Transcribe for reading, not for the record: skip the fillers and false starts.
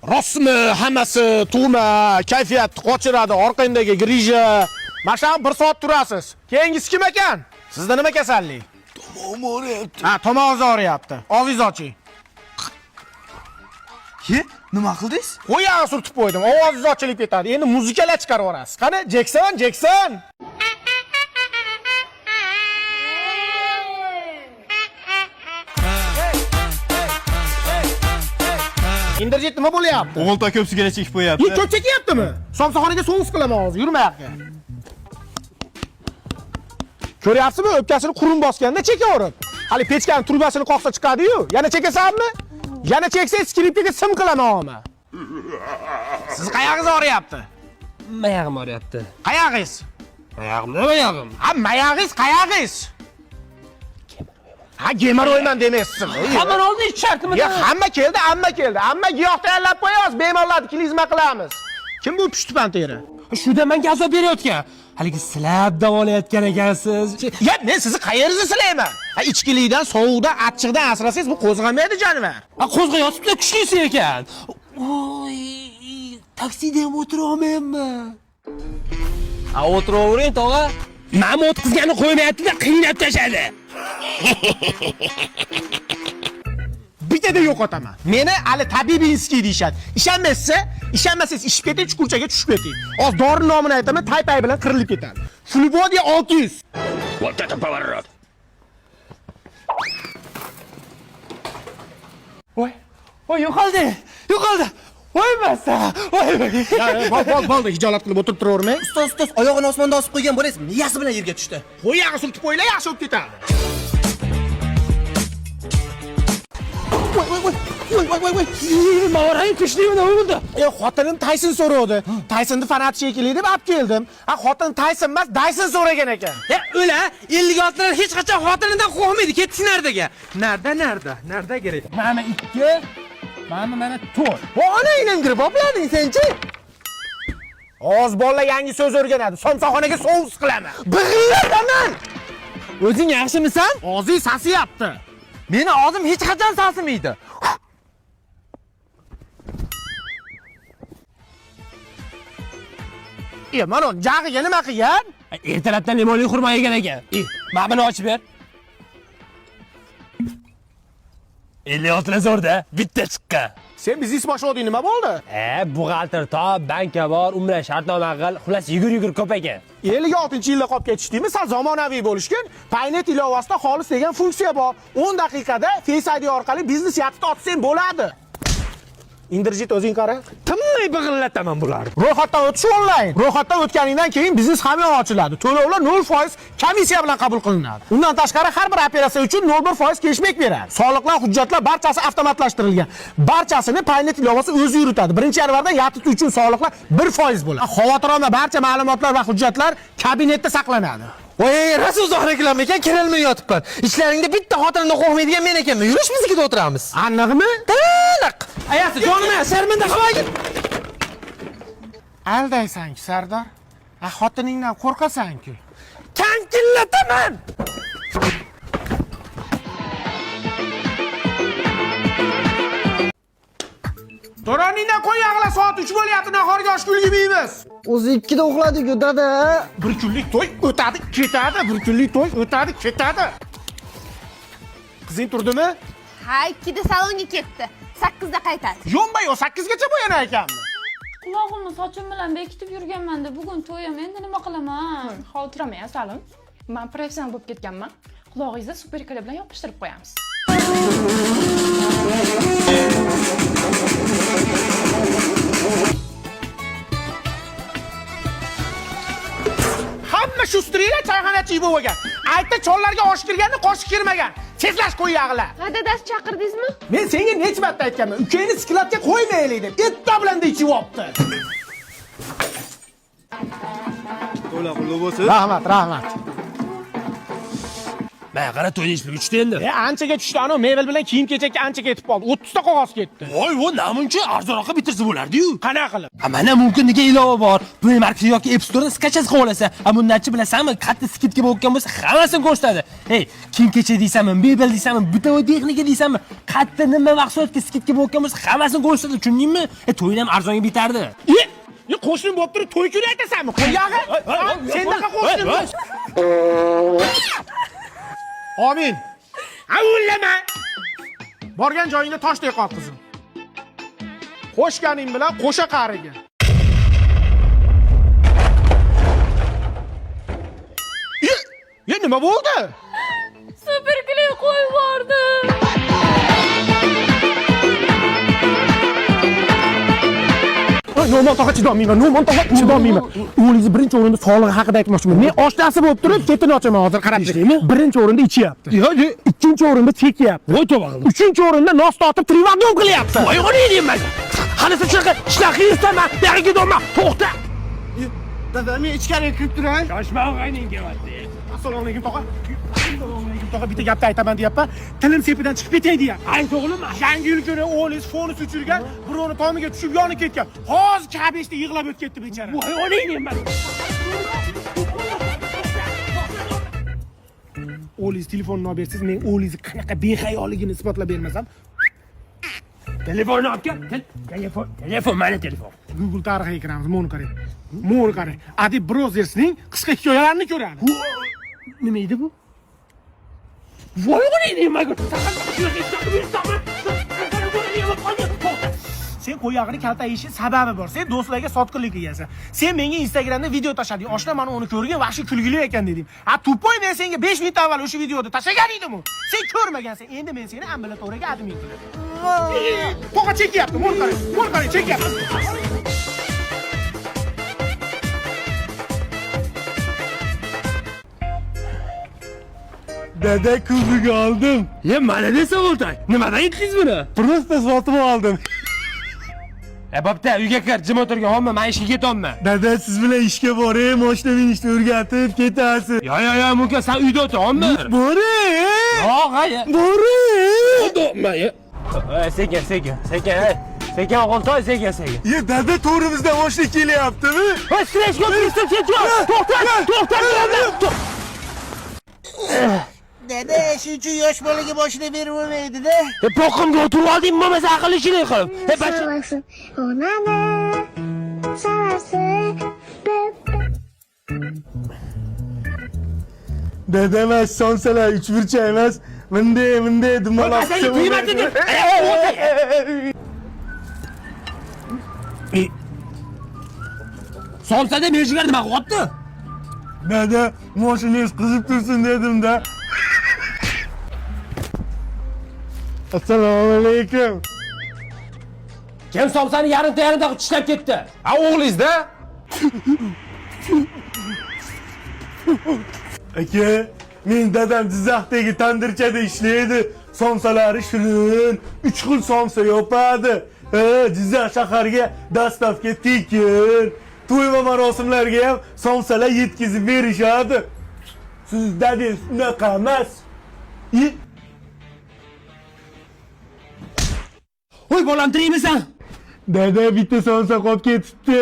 Rostmi, hammasi tug'ma, kayfiyat qochiradi, orqangdagi grija. Mashaq 1 soat turasiz. Keyingisi kim ekan? Sizda nima kasallik? Tomog'im og'riyapti. Ha, tomog'ingiz og'riyapti. Og'zingizni oching. Nima qildingiz? Qo'yag'i surtib qo'ydim. Ovozingiz ochilib ketadi. Endi muzikalar chiqarib yuborasiz. Qani, Jackson. Indirjit nima bo'lyapti? O'g'ilta ko'p sigara chekib qo'yapti. Ko'p chekyaptimi? Somsaxonaga so'ngis qilaman hozir, yurma yoqqa. Ko'ryapsizmi? O'pkasini qurum bosganda chekaverib. Hali pechkaning trubasini qoqsa chiqadi-yu. Yana chekasanmi? Yana cheksangiz skripkaga sim qilaman. Siz qayog'ingiz og'riyapti? Mayog'im og'riyapti. Qayog'ingiz? Mayog'im. Ha, mayog'ingiz qayog'ingiz? Ha, gemeroyman demaysizmi? Hamon oldin ish shartimi? Ya, hamma keldi. Hamma giyoh tayyorlab qo'yamiz, bemorlarni klizma qilamiz. Kim bu pushtipan teri? Shunda menga azob berayotgan. Haligi silab davolayotgan ekansiz. Ya, men sizni qayeringizni silayman? Ha, ichkilikdan, sovuqdan, achchiqdan asrasangiz bu qo'zg'amaydi jonivar. Ha, qo'zg'ayotibdi, kuchlisi ekan. Oy, taksida ham o'tira olmayapman. Ha, o'tiravering, tog'a. Men o'tkazganni qo'ymayapti-da, qiynab tashadi. Bitada yo'qotaman. Meni Ali Tabibinskiy deyshadi. Ishonmasangiz ishib keting, chuqurchaga tushib keting. Hozir dori nomini aytaman, taypay bilan qirilib ketadi. Fulbodi 600. Вот это поворот! Voy, yo'qoldi. Voy masa. Bo'ldi, hijolat qilib o'tirib turavermang. Ustoz, oyog'ini osmonda osib qo'ygan bo'laysiz, miyasi bilan yerga tushdi. Qo'yag'i surtib qo'yinglar, yaxshi bo'lib ketadi. Voy. Mavarang kuchlimi nima bo'ldi? Xotinim Tayson so'radi. Taysonni fanat shekilli deb olib keldim. Ha, xotin Tayson emas, Dyson so'ragan ekan. O'la, 56lar hech qachon xotinidan qo'rqmaydi. Ketsin nardaga. Narda kerak. Mana 2, mana 4. Onangdan kirib oplading sen-chi? Oz bolalar yangi so'z o'rganadi. Somsaxonaga sous qilaman. Big'illataman. O'zing yaxshimisan? Og'zing sasiyapti. Meni og'zim hech qachon sasimaydi. Mana jag'iga nima qilgan? Ertalabdan limonli xurmo yegan ekan. Mana buni ochib ber. 56 zo'rda, bitta chiqqan. Sen biznes boshlading, nima bo'ldi? Buxgalter top, banka bor, u bilan shartnoma qil. Xullas yugur ko'p ekan. 56-yilda qolib ketishdingmi? Sal zamonaviy bo'lishgan. Paynet ilovasida xolis degan funksiya bor. 10 daqiqada Face ID orqali biznes yatib otsang bo'ladi. Indirjit o'zing qara. Tinmay big'illataman bularni. Ro'yxatdan o'tish onlayn. Ro'yxatdan o'tganingdan keyin biznes hamyon ochiladi. To'lovlar 0% komissiya bilan qabul qilinadi. Undan tashqari har bir operatsiya uchun 0% cashback beradi. Soliqlar, hujjatlar barchasi avtomatlashtirilgan. Barchasini Paynet ilovasi o'zi yuritadi. 1-yanvardan yatitish uchun soliqlar 1% bo'ladi. Xavotir olma, barcha ma'lumotlar va hujjatlar kabinetda saqlanadi. Voy, rasul uzoq reklama ekan, kirolmay yotibman. Ishlaringda bitta xotinni qo'rqmaydigan men ekanman. Yurish biznikida o'tiramiz. Aniqmi? Aniq. Ayasi, jonim, sharminda qilmagin. Aldaysan-ku, Sardor. Xotiningdan qo'rqasan-ku. Kankillataman. To'roningdan qo'yag'lar soat 3 bo'lyapti, nahorga oshgul yemaymiz. O'zi 2da uxladi-ku, dada. Bir kunlik to'y o'tadi, ketadi. Bir kunlik to'y o'tadi, ketadi. Qizing turdimi? Ha, 2da salonga ketdi. 8da qaytadi. Yo'nbay, 8gacha bo'yanar ekanmi? Qulog'imni sochim bilan bekitib yurganman-da, bugun to'yim, endi nima qilaman? Xotiramay, Salim. Men professional bo'lib ketganman. Qulog'ingizni super klip bilan yopishtirib qo'yamiz. Hamma shu striylar choyxonachi bo'lgan. Aytda chollarga osh kirganda qoshiq kirmagan. Tezlash qo'yag'lar. Ha, dadasi chaqirdingizmi? Men senga necha marta aytganman, ukangni skladga qo'ymaylik deb. Etta bilan ichib olibdi. To'la qulluq bo'lsin. Rahmat. Men qara to'yni ish tushdi endi. Anchaga tushdi, ana mebel bilan kiyim-kechakka ancha ketib qoldi. 30 ta qog'oz ketdi. Voy, u namuncha arzonroqqa bitirsa bo'lardi-yu. Qanaqa qilib? Mana mumkin degan ilova bor. Play Market yoki App Store'dan skachas qilib olasa, bundanchi bilasanmi, katta skidka bo'lgan bo'lsa, hammasini ko'rsatadi. Hey, kiyim-kechak deysanmi, mebel deysanmi, bitovoy texnika deysanmi, katta nima mahsulotga skidka bo'lgan bo'lsa, hammasini ko'rsatadi, tushundingmi? To'yin ham arzonga bitardi. Qo'shnim bo'lib turib, to'y kuni aytasanmi? Qo'yag'i? Sendaqa qo'shnim. Amin. Avullama. Borgan joyingda toshdek qol qizim. Qo'shganing bilan qo'sha qariga. Nima bo'ldi? Super klip qo'yib yubordi. No'mon tog'a chidolmayman. No'mon tog'a chidolmayman. O'g'lingiz birinchi o'rinda sog'lig'i haqida aytmoqchiman. Men oshnasi bo'lib turib, ketini ochaman hozir qarab turaymi? Birinchi o'rinda ichyapti. Ikkinchi o'rinda chekyapti. Voy tobog'im. Uchinchi o'rinda nos tortib trivandom qilyapti. Voy, o'g'ling deyman. Qanisi shunaqa ishlar qilsam, beriga dolma. To'xta. Dada, men ichkariga kirib turay. Shoshma og'ayning kelyapti. Assalomu alaykum tog'a. Assalomu alaykum tog'a, bitta gapni aytaman deyapman. Tilim sepidan chiqib ketay deyapti. Ayt o'g'lim. Yangi yil kuni o'g'lingiz fonus uchirgan, birovni tomiga tushib yonib ketgan. Hozir kabeshda yig'lab o'tib ketdi bechara. Voy, o'g'ling deyman. O'g'lingiz telefonni olib bersiz, men o'g'lingizni qanaqa behayolligini isbotlab bermasam, Telefonni olib kel. Telefon, mana telefon. Google tarixiga kiramiz, mo'ni qarang. Mo'ni qarang. Adib Brothers'ning qisqa hikoyalarini ko'ramiz. Nima edi bu? Voy, o'g'ling deyman. Sen qo'yog'ini kaltayishing sababi bor. Sen do'stlarga sotqinlik qilgansan. Sen menga Instagramda video tashlading. Oshna mana uni ko'rgan, vahshiy kulgili ekan dedim. Tupoy, men senga 5 minut avval o'sha videoda tashlagan edim. Sen ko'rmagansan. Endi men seni ambulatoriyaga admin qilaman. To'g'a chekyapti, mo'l qarang, chekyapti. Dada, kuziga oldim. Mana desa O'ltay. Nimadan yetdingiz buni? Prosta sotib oldim. Bo'pti, uyga kir, jim o'tirgan olma, men ishga ketolman. Dada, siz bilan ishga boray, mashina minishni o'rgatib ketasiz. Yo, mumkin sen uyda o'tir, olma. Boray. Yo'q, hayır. Boray. O'tirma. Sekin. Sekin O'ltay, sekin. Ye, dada, to'g'rimizdan mashina kelyaptimi? Hoy, stress ko'pirsin, to'xta. Dada, shuncha yosh bolaga mashina berib bo'lmaydi-da. Poqimga o'tirib olding, bo'lmasa aql ishini qil. Seversin onani, seversin Dada, men sonsalar 3 burchak emas, bunday dumalab. Sen kuymadin. Solsada mejigar nima qilyapti? Dada, mashinangiz qizib tursin dedim-da. Assalomu alaykum. Kim somsani yarimta tishlab ketdi? O'g'lingiz-da? Aka, men dadam Jizzaxdagi tandirchada ishlaydi. Somsalari shirin, 3 xil somsa yopadi. Jizzax shahariga dastavka tekin. To'y va marosimlarga ham somsalar yetkazib berishadi. Siz dadangiz unaqa emas. Voy, bolam tirikmisan? Dada, bitta somsa qolib ketibdi.